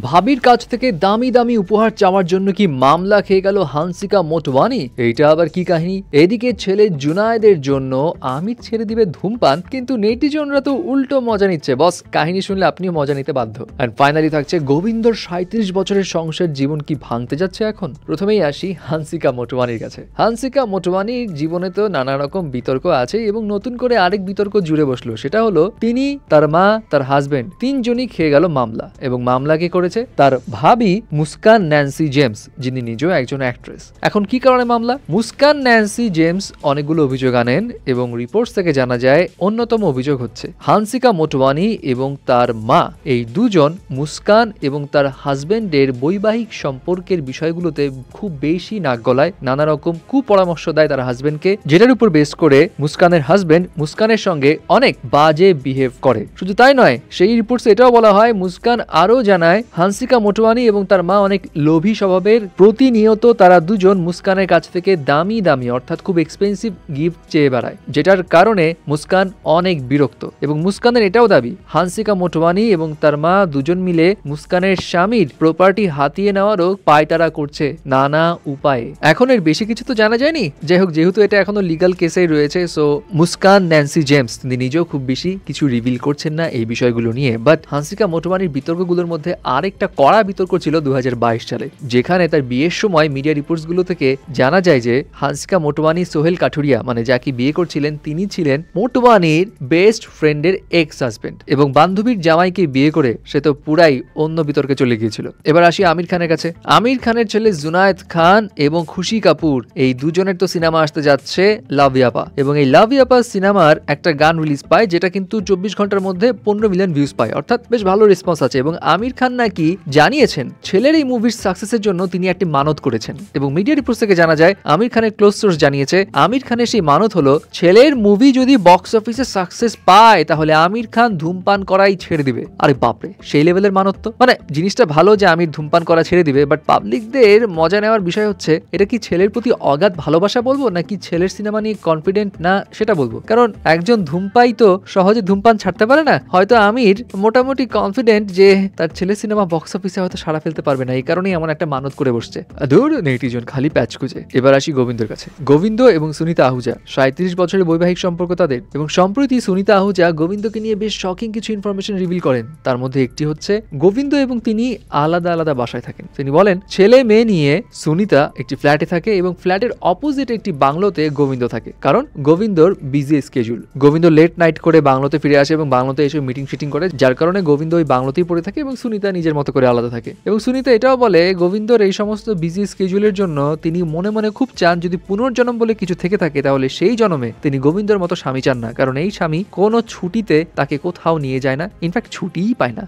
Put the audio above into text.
ভাবির কাছ থেকে দামি দামি উপহার চাওয়ার জন্য কি মামলা খেয়ে গেল হানসিকা মোটওয়ানি? এইটা আবার কি কাহিনী? এদিকে ছেলে জুনায়েদের জন্য আমির ছেড়ে দিবে ধূমপান, কিন্তু নেটিজনরা তো উল্টো মজা নিচ্ছে। বস, কাহিনী শুনলে আপনিও মজা নিতে বাধ্য। এন্ড ফাইনালি থাকছে গোবিন্দর 37 বছরের সংসার জীবন কি ভাঙতে যাচ্ছে এখন। প্রথমেই আসি হানসিকা মোটওয়ানির কাছে। হানসিকা মোটওয়ানির জীবনে তো নানা রকম বিতর্ক আছে এবং নতুন করে আরেক বিতর্ক জুড়ে বসলো। সেটা হলো তিনি, তার মা, তার হাজবেন্ড তিনজনই খেয়ে গেল মামলা। এবং মামলা কি করেছে? তার ভাবি মুস্কান ন্যান্সি জেমস, যিনি নিজেও একজন অ্যাক্ট্রেস। এখন কি কারণে মামলা? মুস্কান ন্যান্সি জেমস অনেকগুলো অভিযোগ আনেন এবং রিপোর্টস থেকে জানা যায় অন্যতম অভিযোগ হচ্ছে হানসিকা মোটওয়ানি এবং তার মা এই দুজন মুস্কান এবং তার হাজবেন্ডের বৈবাহিক সম্পর্কের বিষয়গুলোতে খুব বেশি নাক গলায়, নানা রকম কুপরামর্শ দেয় তার হাজবেন্ডকে, যেটার উপর বেস করে মুস্কানের হাজবেন্ড মুস্কানের সঙ্গে অনেক বাজে বিহেভ করে। শুধু তাই নয়, সেই রিপোর্টস এটাও বলা হয় মুস্কান আরও জানায় হানসিকা মোটওয়ানি এবং তার মা অনেক লোভী স্বভাবের। প্রতিনিয়ত তারা দুজন মুস্কানের কাছ থেকে দামি দামি অর্থাৎ খুব এক্সপেন্সিভ গিফট চেয়ে বেড়ায়, যেটার কারণে মুস্কান অনেক বিরক্ত। এবং মুস্কানের এটাও দাবি হানসিকা মোটওয়ানি এবং তার মা দুজন মিলে মুস্কানের স্বামীর প্রপার্টি হাতিয়ে নেওয়ারও পায়তারা করছে নানা উপায়ে। এখন এর বেশি কিছু তো জানা যায়নি। যাই হোক, যেহেতু এটা এখনো লিগাল কেসেই রয়েছে, সো মুস্কান ন্যান্সি জেমস তিনি নিজেও খুব বেশি কিছু রিভিল করছেন না এই বিষয়গুলো নিয়ে। বাট হানসিকা মোটওয়ানির বিতর্কগুলোর মধ্যে আরেকটা কড়া বিতর্ক ছিল 2022 সালে, যেখানে তার বিয়ের সময় মিডিয়া রিপোর্টসগুলো থেকে জানা যায় যে হানসিকা মোটওয়ানি সোহেল কাঠুরিয়া, মানে যাকে বিয়ে করছিলেন, তিনি ছিলেন মোটওয়ানির বেস্ট ফ্রেন্ডের এক্স হাজবেন্ড এবং বান্ধবীর জামাইকে বিয়ে করে সে তো পুরাই অন্য বিতর্কে চলে গিয়েছিল। এবার আসি আমির খানের কাছে। আমির খানের ছেলে জুনায়েদ খান এবং খুশি কাপুর এই দুজনের তো সিনেমা আসতে যাচ্ছে লাভ ইয়াপা, এবং এই লাভ ইয়াপা সিনেমার একটা গান রিলিজ পায় যেটা কিন্তু 24 ঘন্টার মধ্যে 15 মিলিয়ন ভিউজ পায়, অর্থাৎ বেশ ভালো রেসপন্স আছে। এবং আমির খান নাকি জানিয়েছেন ছেলের এই মুভির সাকসেসের জন্য তিনি একটি মানত করেছেন। এবং মিডিয়া রিপোর্টস থেকে জানা যায় আমির খানের ক্লোজ সোর্স জানিয়েছে আমির খানের সেই মানত হলো ছেলের মুভি যদি বক্স অফিসে সাকসেস পায় তাহলে আমির খান ধূমপান করাই ছেড়ে দিবে। আরে বাপরে, সেই লেভেলের মানত তো। মানে জিনিসটা ভালো যে আমির ধূমপান করা ছেড়ে দিবে, বাট পাবলিকদের মজা নেওয়ার বিষয় হচ্ছে এটা কি ছেলের প্রতি অগাধ ভালোবাসা বলবো নাকি ছেলের সিনেমা নিয়ে কনফিডেন্ট না সেটা বলবো। কারণ একজন ধূমপাই তো সহজে ধূমপান ছাড়তে পারে না। হয়তো আমির মোটামুটি কনফিডেন্ট যে তার ছেলের সিনেমা বক্স অফিসে হয়তো সাড়া ফেলতে পারবে না, এই কারণেই এমন একটা মানত করে বসছে। দূর নেটিজন খালি প্যাচ খুঁজে। এবার আসি গোবিন্দর কাছে। গোবিন্দ এবং সুনিতা আহুজা 37 বছরের বৈবাহিক সম্পর্ক তাদের, এবং সম্প্রতি সুনিতা আহুজা গোবিন্দকে নিয়ে বেশ শকিং কিছু ইনফরমেশন রিভিল করেন। তার মধ্যে একটি হচ্ছে গোবিন্দ এবং তিনি আলাদা আলাদা বাসায় থাকেন। তিনি বলেন ছেলে মেয়ে নিয়ে সুনিতা একটি ফ্ল্যাটে থাকে এবং ফ্ল্যাটের অপোজিট একটি বাংলোতে গোবিন্দ থাকে। কারণ গোবিন্দর busy schedule, Govinda late night করে বাংলোতে ফিরে আসে এবং বাংলোতে এসে মিটিং ফিটিং করে, যার কারণে গোবিন্দ ওই বাংলোতেই পড়ে থাকে এবং সুনিতা নিজের মতো করে আলাদা থাকে। এবং সুনিতা এটাও বলে গোবিন্দর এই সমস্ত বিজি স্কেজুলের জন্য তিনি মনে মনে খুব চান যদি পুনর্জন্ম বলে কিছু থেকে থাকে তাহলে সেই জন্মে তিনি গোবিন্দর মতো স্বামী চান না, কারণ এই স্বামী কোনো ছুটিতে তাকে কোথাও নিয়ে যায় না, ইনফ্যাক্ট ছুটিই পায় না।